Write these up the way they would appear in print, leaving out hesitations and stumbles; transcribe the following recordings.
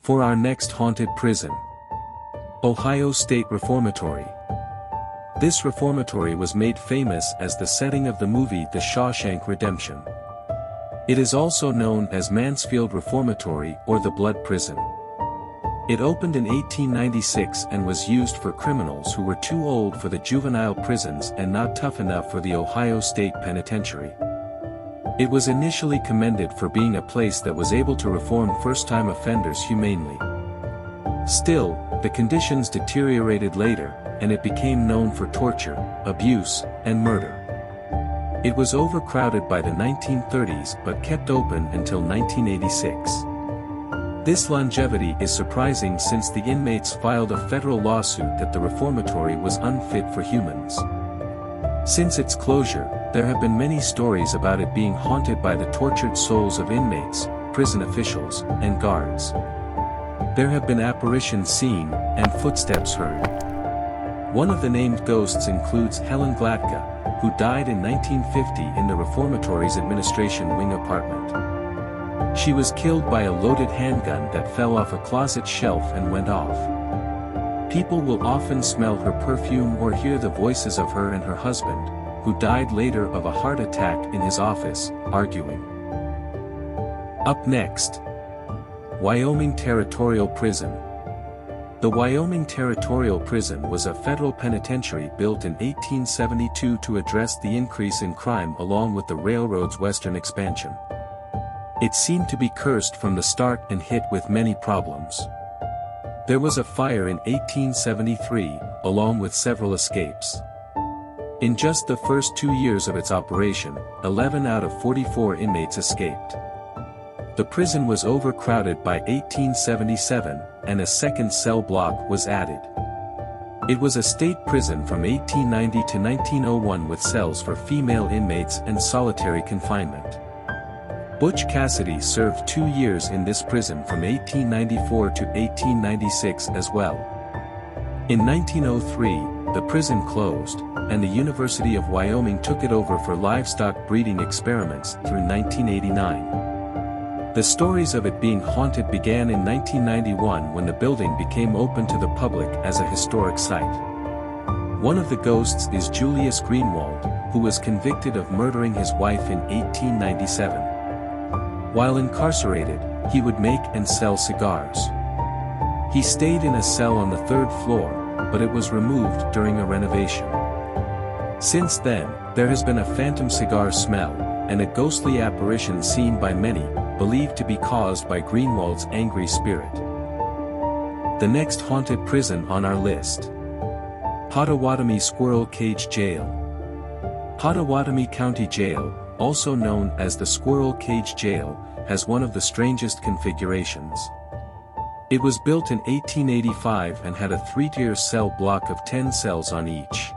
For our next haunted prison. Ohio State Reformatory. This reformatory was made famous as the setting of the movie The Shawshank Redemption. It is also known as Mansfield Reformatory or the Blood Prison. It opened in 1896 and was used for criminals who were too old for the juvenile prisons and not tough enough for the Ohio State Penitentiary. It was initially commended for being a place that was able to reform first-time offenders humanely. Still, the conditions deteriorated later, and it became known for torture, abuse, and murder. It was overcrowded by the 1930s but kept open until 1986. This longevity is surprising since the inmates filed a federal lawsuit that the reformatory was unfit for humans. Since its closure, there have been many stories about it being haunted by the tortured souls of inmates, prison officials, and guards. There have been apparitions seen, and footsteps heard. One of the named ghosts includes Helen Glatka, who died in 1950 in the reformatory's administration wing apartment. She was killed by a loaded handgun that fell off a closet shelf and went off. People will often smell her perfume or hear the voices of her and her husband, who died later of a heart attack in his office, arguing. Up next. Wyoming Territorial Prison. The Wyoming Territorial Prison was a federal penitentiary built in 1872 to address the increase in crime along with the railroad's western expansion. It seemed to be cursed from the start and hit with many problems. There was a fire in 1873, along with several escapes. In just the first 2 years of its operation, 11 out of 44 inmates escaped. The prison was overcrowded by 1877, and a second cell block was added. It was a state prison from 1890 to 1901 with cells for female inmates and solitary confinement. Butch Cassidy served 2 years in this prison from 1894 to 1896 as well. In 1903, the prison closed, and the University of Wyoming took it over for livestock breeding experiments through 1989. The stories of it being haunted began in 1991 when the building became open to the public as a historic site. One of the ghosts is Julius Greenwald, who was convicted of murdering his wife in 1897. While incarcerated, he would make and sell cigars. He stayed in a cell on the 3rd floor, but it was removed during a renovation. Since then, there has been a phantom cigar smell, and a ghostly apparition seen by many, believed to be caused by Greenwald's angry spirit. The next haunted prison on our list. Pottawatomie Squirrel Cage Jail. Pottawatomie County Jail, also known as the Squirrel Cage Jail, has one of the strangest configurations. It was built in 1885 and had a 3-tier cell block of 10 cells on each.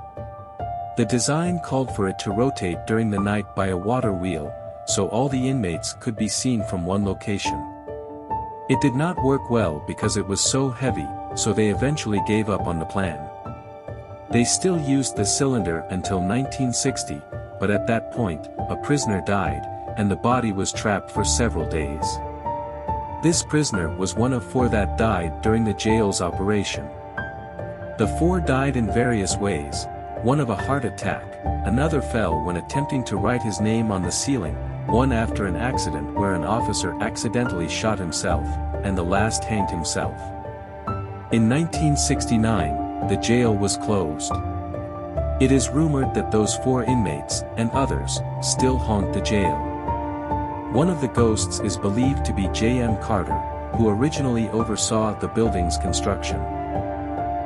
The design called for it to rotate during the night by a water wheel, so all the inmates could be seen from one location. It did not work well because it was so heavy, so they eventually gave up on the plan. They still used the cylinder until 1960, but at that point, a prisoner died, and the body was trapped for several days. This prisoner was one of 4 that died during the jail's operation. The 4 died in various ways, one of a heart attack, another fell when attempting to write his name on the ceiling, one after an accident where an officer accidentally shot himself, and the last hanged himself. In 1969, the jail was closed. It is rumored that those 4 inmates, and others, still haunt the jail. One of the ghosts is believed to be J.M. Carter, who originally oversaw the building's construction.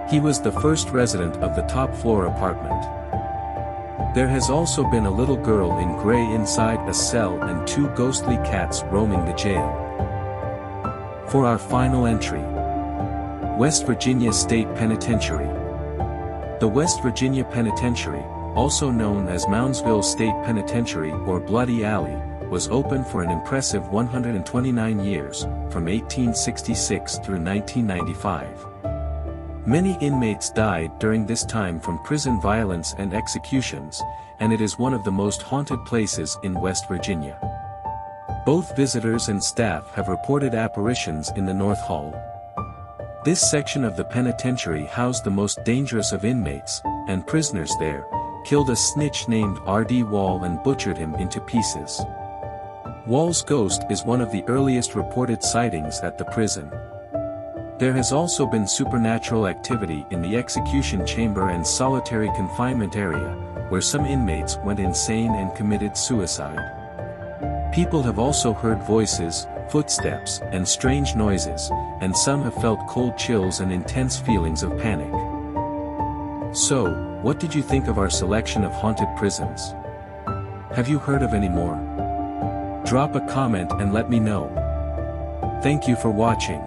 He was the first resident of the top-floor apartment. There has also been a little girl in gray inside a cell and 2 ghostly cats roaming the jail. For our final entry. West Virginia State Penitentiary. The West Virginia Penitentiary, also known as Moundsville State Penitentiary or Bloody Alley, was open for an impressive 129 years, from 1866 through 1995. Many inmates died during this time from prison violence and executions, and it is one of the most haunted places in West Virginia. Both visitors and staff have reported apparitions in the North Hall. This section of the penitentiary housed the most dangerous of inmates, and prisoners there, killed a snitch named R.D. Wall and butchered him into pieces. Wall's ghost is one of the earliest reported sightings at the prison. There has also been supernatural activity in the execution chamber and solitary confinement area, where some inmates went insane and committed suicide. People have also heard voices, footsteps, and strange noises, and some have felt cold chills and intense feelings of panic. So, what did you think of our selection of haunted prisons? Have you heard of any more? Drop a comment and let me know. Thank you for watching.